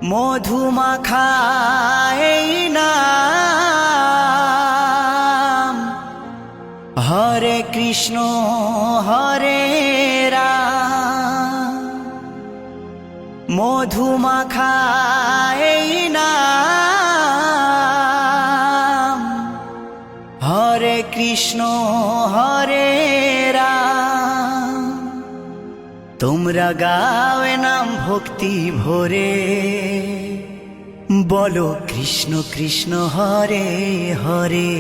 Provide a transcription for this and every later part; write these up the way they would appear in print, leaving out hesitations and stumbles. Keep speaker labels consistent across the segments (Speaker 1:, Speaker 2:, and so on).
Speaker 1: মধুমাখা এই নাম, হরে কৃষ্ণ হরে রাম। মধুমাখা এই নাম, হরে কৃষ্ণ হরে রাম। তোমরা গাওয়ে নাম ভক্তি ভরে, বলো কৃষ্ণ কৃষ্ণ হরে হরে।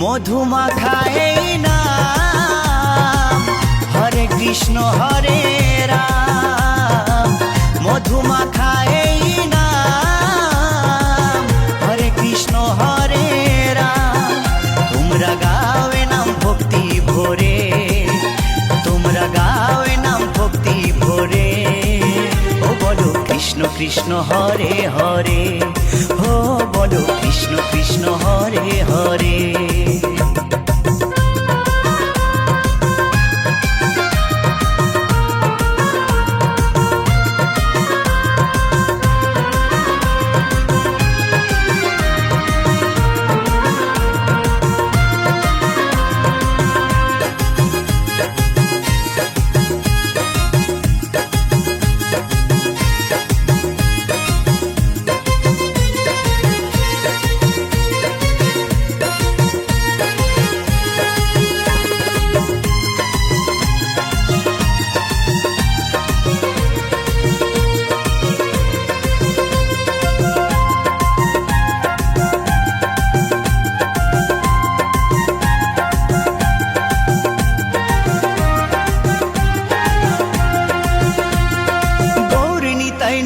Speaker 1: মধুমাখা এই নাম, হরে কৃষ্ণ হরে রাম। মধুমাখা এই নাম, হরে কৃষ্ণ হরে রাম। তোমরা গাওয়ে নাম ভক্তি ভরে, তোমরা গাওয়ে নাম ভক্তি ভরে। ও বলো কৃষ্ণ কৃষ্ণ হরে হরে, ও বলো কৃষ্ণ কৃষ্ণ হরে হরে।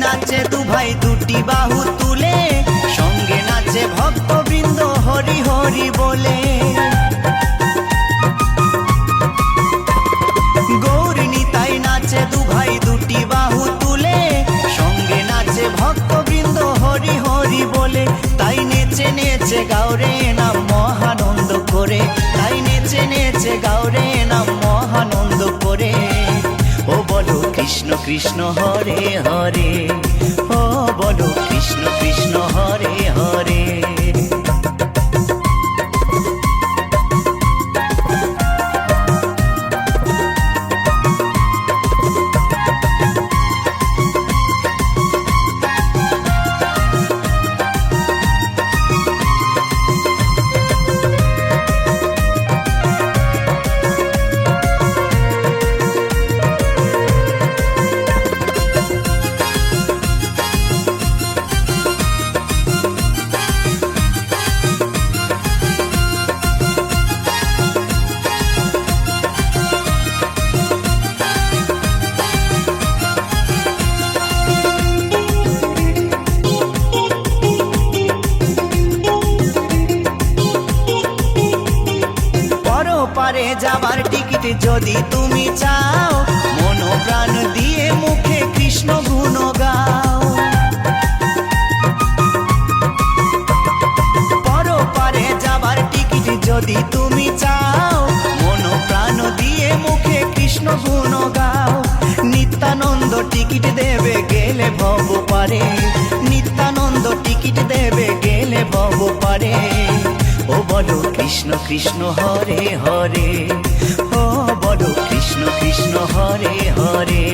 Speaker 1: নাচে দু ভাই দুটি বাহু তুলে, সঙ্গে নাচে ভক্তবৃন্দ হরি হরি বলে। গৌরী নিতাই নাচে দু ভাই দুটি বাহু তুলে, সঙ্গে নাচে ভক্তবৃন্দ হরি হরি বলে। তাই নেচে নেচে গাওরে নাম মহানন্দ করে, তাই নেচে নেচে গাওরে নাম মহানন্দ করে। ও বলো কৃষ্ণ কৃষ্ণ হরে হরে, ও বলো কৃষ্ণ কৃষ্ণ হরে হরে। পারে যাবার টিকিট যদি তুমি চাও, মন প্রাণ দিয়ে মুখে কৃষ্ণ গুণ গাও। পরপারে যাবার টিকিট যদি তুমি চাও, মন প্রাণ দিয়ে মুখে কৃষ্ণ গুণ গাও। নিত্যানন্দ টিকিট দেবে গেলে ভব পারে, নিত্যানন্দ টিকিট দেবে গেলে ভব পারে। ও বলো কৃষ্ণ কৃষ্ণ হরে হরে, ও বলো কৃষ্ণ কৃষ্ণ হরে হরে।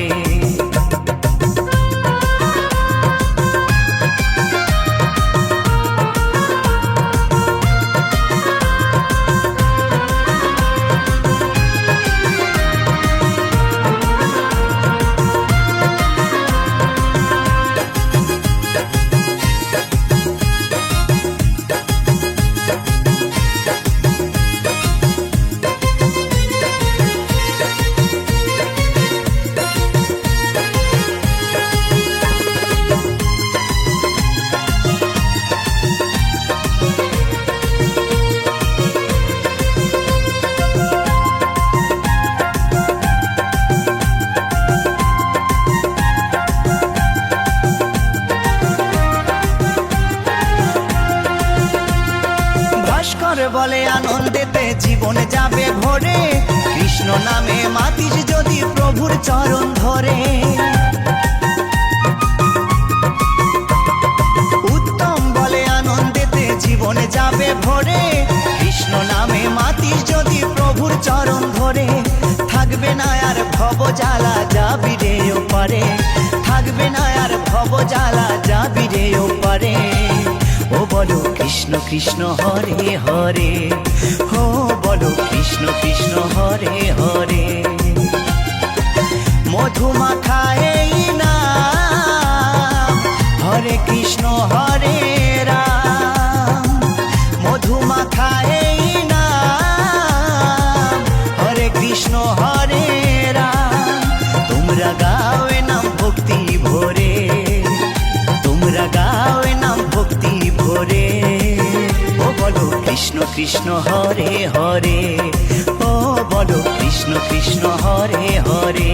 Speaker 1: বলে আনন্দেতে জীবন যাবে ভরে, কৃষ্ণ নামে মাতিস যদি প্রভুর চরণ ধরে। উত্তম বলে আনন্দেতে জীবন যাবে ভরে, কৃষ্ণ নামে মাতিস যদি প্রভুর চরণ ধরে। থাকবে না আর ভব জ্বালা, যাবি রে ওপারে, থাকবে না আর ভব জ্বালা, যাবি রে ওপারে। ও বলো কৃষ্ণ কৃষ্ণ হরে হরে, ও বলো কৃষ্ণ কৃষ্ণ হরে হরে। মধুমাখা এই নাম, হরে কৃষ্ণ হরে রাম। মধুমাখা এই নাম, হরে কৃষ্ণ হরে রাম। তোমরা গাও এ নাম ভক্তি ভরে, তোমরা গাও এ নাম ভক্তি ভরে। ও বলো কৃষ্ণ কৃষ্ণ হরে হরে, ও বলো কৃষ্ণ কৃষ্ণ হরে হরে।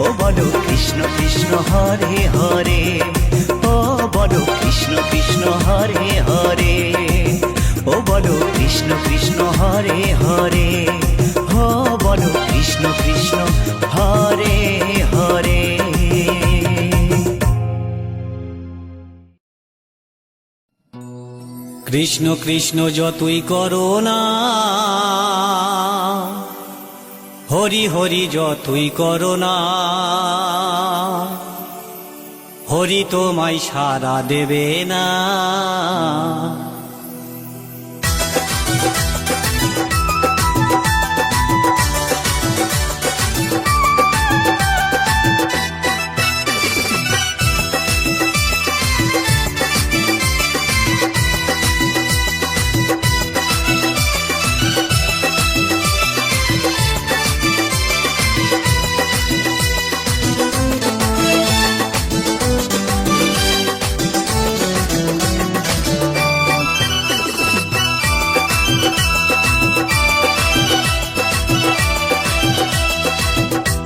Speaker 1: ও বলো কৃষ্ণ কৃষ্ণ হরে হরে, ও বলো কৃষ্ণ কৃষ্ণ হরে হরে। ও বলো কৃষ্ণ কৃষ্ণ হরে হরে, ও বলো কৃষ্ণ কৃষ্ণ হরে হরে।
Speaker 2: কৃষ্ণ কৃষ্ণ যতই করো না, হরি হরি যতই করো না, হরি তোমায় সাড়া দেবে না।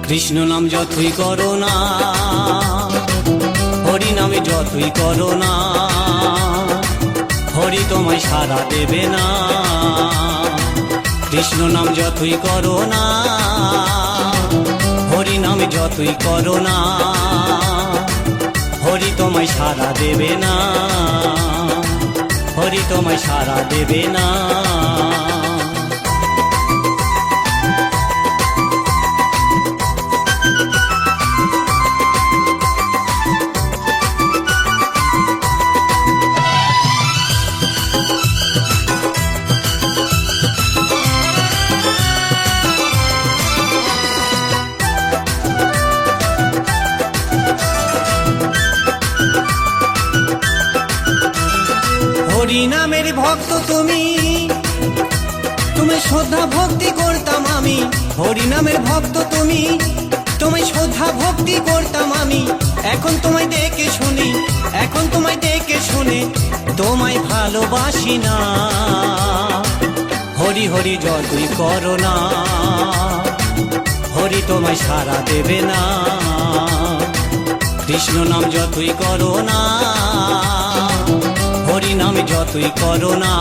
Speaker 2: কৃষ্ণ নাম যতই করো না, হরি নামে যতই করো না, হরি তোমায় সাড়া দেবে না। কৃষ্ণ নাম যতই করো না, হরি নামে যতই করো না, হরি তোমায় সাড়া দেবে না, হরি তোমায় সাড়া দেবে না। হরি নামের ভক্ত তুমি, তুমি শ্রদ্ধা ভক্তি করতাম আমি। হরি নামের ভক্ত তুমি, তুমি শ্রদ্ধা ভক্তি করতাম আমি। এখন তোমায় দেখে শুনি, এখন তোমায় দেখে শুনে তোমায় ভালোবাসি না। হরি হরি যতই করো না, হরি তোমায় সাড়া দেবে না। কৃষ্ণ নাম যতই করো না, হরি নাম যতই করো না,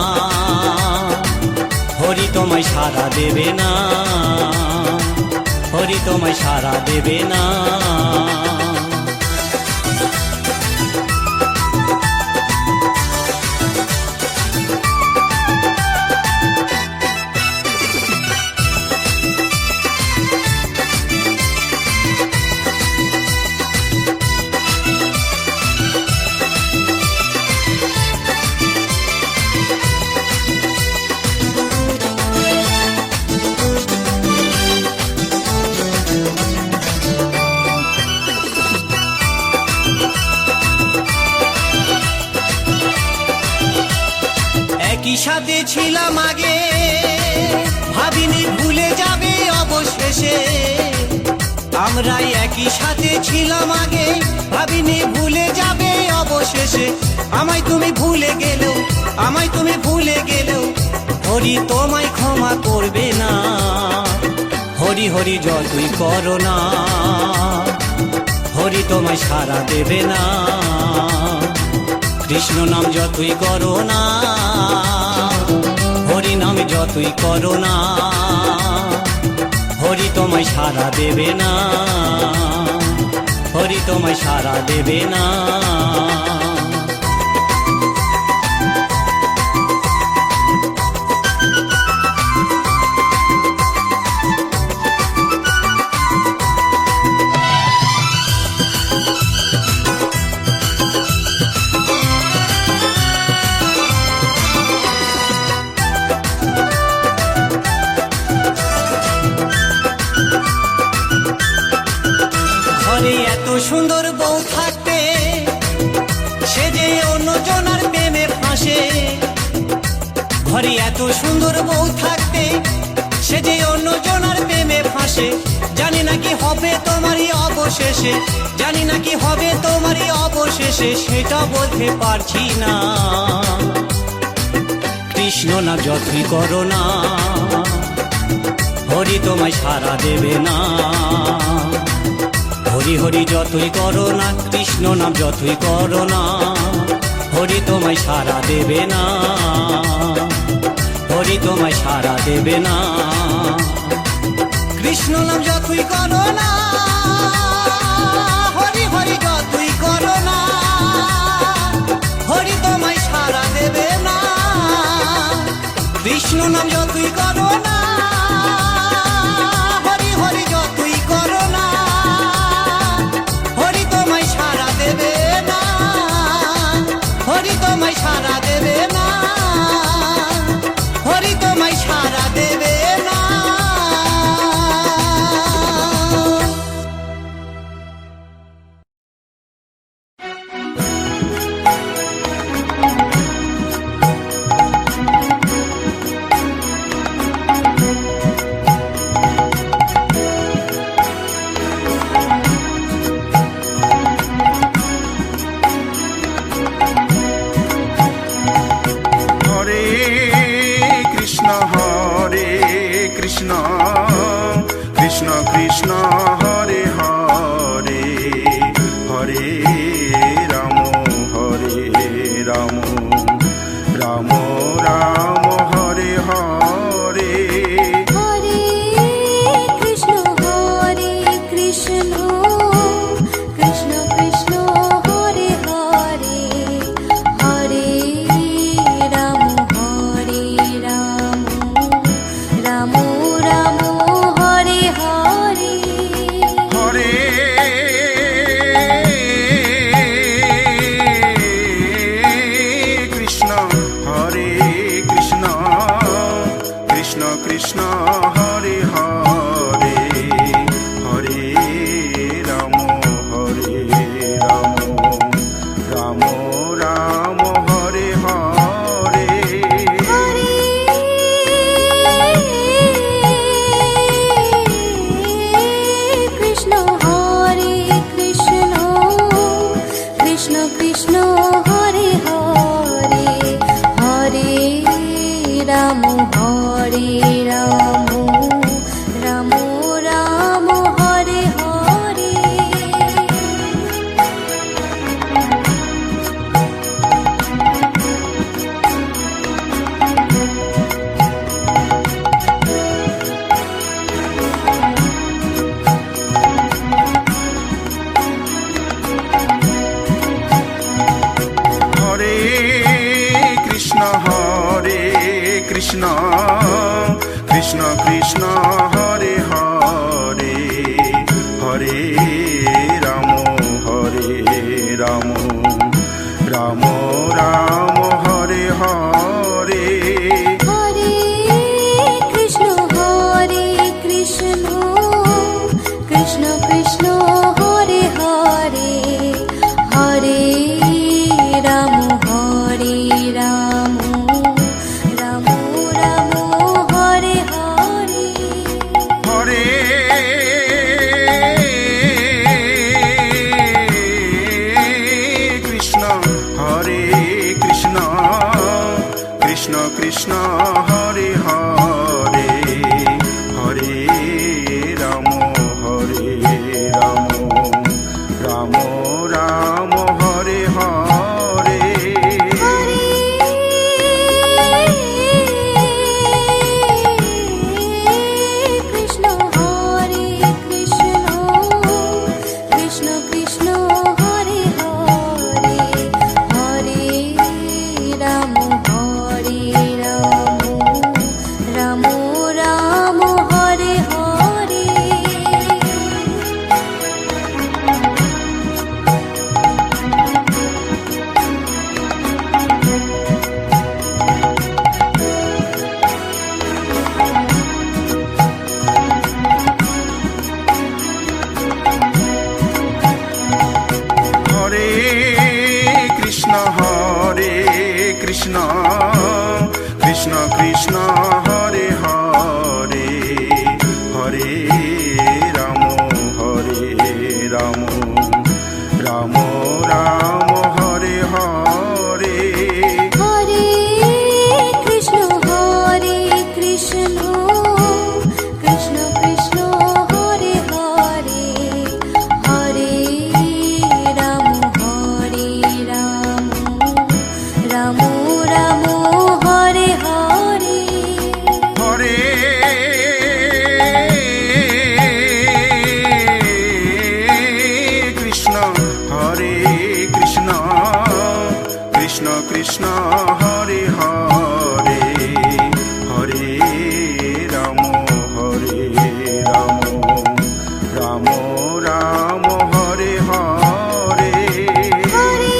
Speaker 2: হরি তোমায় সাড়া দেবে না, হরি তোমায় সাড়া দেবে না। একই সাথে ছিলাম আগে, ভাবিনি ভুলে যাবে অবশেষে। আমরা একই সাথে ছিলাম আগে, ভাবিনি ভুলে যাবে অবশেষে। আমায় তুমি ভুলে গেলেও, আমায় তুমি ভুলে গেলেও, হরি তোমায় ক্ষমা করবে না। হরি হরি যতই করো না, হরি তোমায় সাড়া দেবে না। কৃষ্ণ নাম যতই করো না, যতই করো না হরি তোমায় সাড়া দেবে না, হরি তোমায় সাড়া দেবে না। ঘরে এত সুন্দর বউ থাকতে সে যে অন্যজনার প্রেমে ফাঁসে, ঘরে এত সুন্দর বউ থাকতে সে যে অন্যজনার প্রেমে ফাঁসে। জানি না কি হবে তোমারই অবশেষে, জানি না কি হবে তোমারই অবশেষে, সেটা বলতে পারছি না। কৃষ্ণ না যতই করো না হরি তোমায় সাড়া দেবে না, হরি হরি যতই করো না, কৃষ্ণ নাম যতই করো না হরি তোমায় সাড়া দেবে না, হরি তোমায় সাড়া দেবে না। কৃষ্ণ নাম যতই করো না, হরি হরি যতই করো না হরি তোমায় সাড়া দেবে না। কৃষ্ণ নাম যতই করো না, হরি হরি যতই করো না হরি তোমায় সাড়া দেবে না, হরি তোমায় সাড়া দেবে না, হরি তোমায় সাড়া দেবে না।
Speaker 3: কৃষ্ণ কৃষ্ণ হরে হরে, হরে রাম রাম, রাম রাম হরে হরে।
Speaker 4: হরে কৃষ্ণ কৃষ্ণ কৃষ্ণ হরে হরে, হরে রাম রাম, রাম রাম হরে হরে।
Speaker 3: হরে কৃষ্ণ কৃষ্ণ কৃষ্ণ কৃষ্ণ হরে হরে, হরে রাম রাম, রাম রাম হরে হরে।
Speaker 4: হরে কৃষ্ণ কৃষ্ণ কৃষ্ণ হরে হরে, হরে রাম রাম, রাম রাম হরে হরে।
Speaker 3: হরে কৃষ্ণ কৃষ্ণ কৃষ্ণ কৃষ্ণ হরে হরে, হরে রাম রাম, রাম রাম হরে হরে।
Speaker 4: হরে কৃষ্ণ কৃষ্ণ কৃষ্ণ কৃষ্ণ হরে হরে, হরে রাম রাম, রাম রাম হরে হরে।
Speaker 3: হরে কৃষ্ণ কৃষ্ণ কৃষ্ণ কৃষ্ণ হরে হরে, হরে রাম রাম। কৃষ্ণ কৃষ্ণ কৃষ্ণ হরে হরে হরে রাম রাম রাম হরে হরে
Speaker 4: হরে কৃষ্ণ কৃষ্ণ কৃষ্ণ হরে হরে হরে রাম রাম রাম হরে হরে
Speaker 3: হরে কৃষ্ণ কৃষ্ণ কৃষ্ণ হরে হরে হরে রাম রাম রাম হরে হরে
Speaker 4: হরে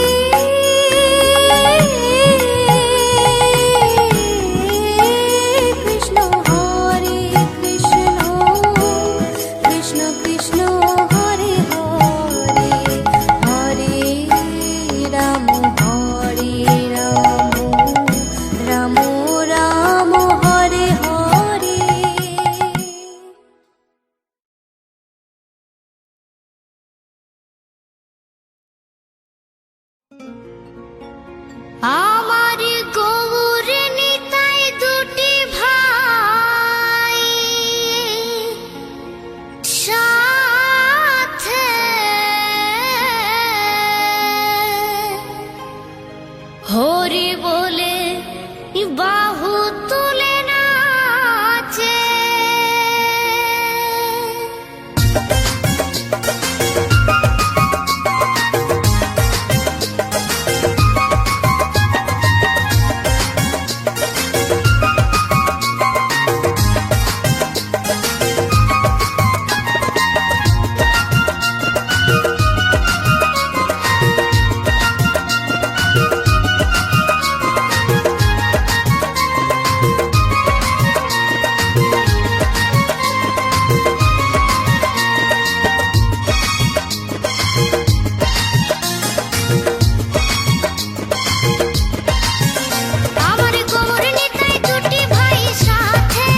Speaker 4: কৃষ্ণ কৃষ্ণ কৃষ্ণ হরে হরে হরে রাম রাম রাম হরে হরে আমার গৌর নিতাই দুটি ভাই সাথে হরি বলে বাহু তুলে নাচে আমার গৌর নিতাই দুটি ভাই সাথে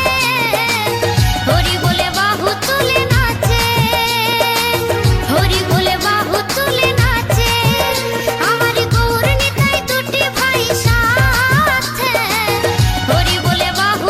Speaker 4: হরি বলে বাহু তুলে নাচে হরি বলে বাহু তুলে নাচে আমার গৌর নিতাই দুটি ভাই সাথে হরি বলে বাহু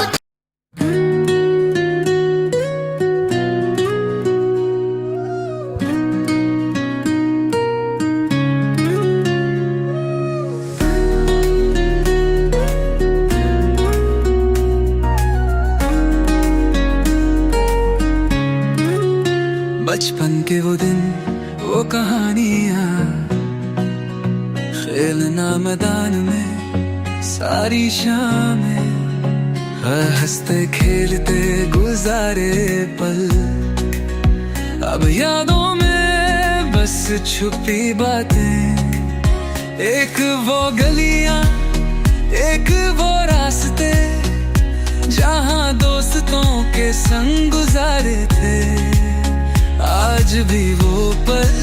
Speaker 5: बचपन के वो दिन वो कहानियाँ खेलना मैदान में सारी शामें हंसते खेलते गुजारे पल अब यादों में बस छुपी बातें एक वो गलियाँ एक वो रास्ते जहाँ दोस्तों के संग गुजारे थे आज भी वो पल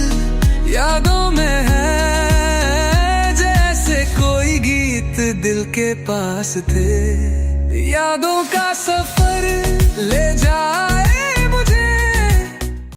Speaker 5: यादों में है जैसे कोई गीत दिल के पास थे यादों का सफर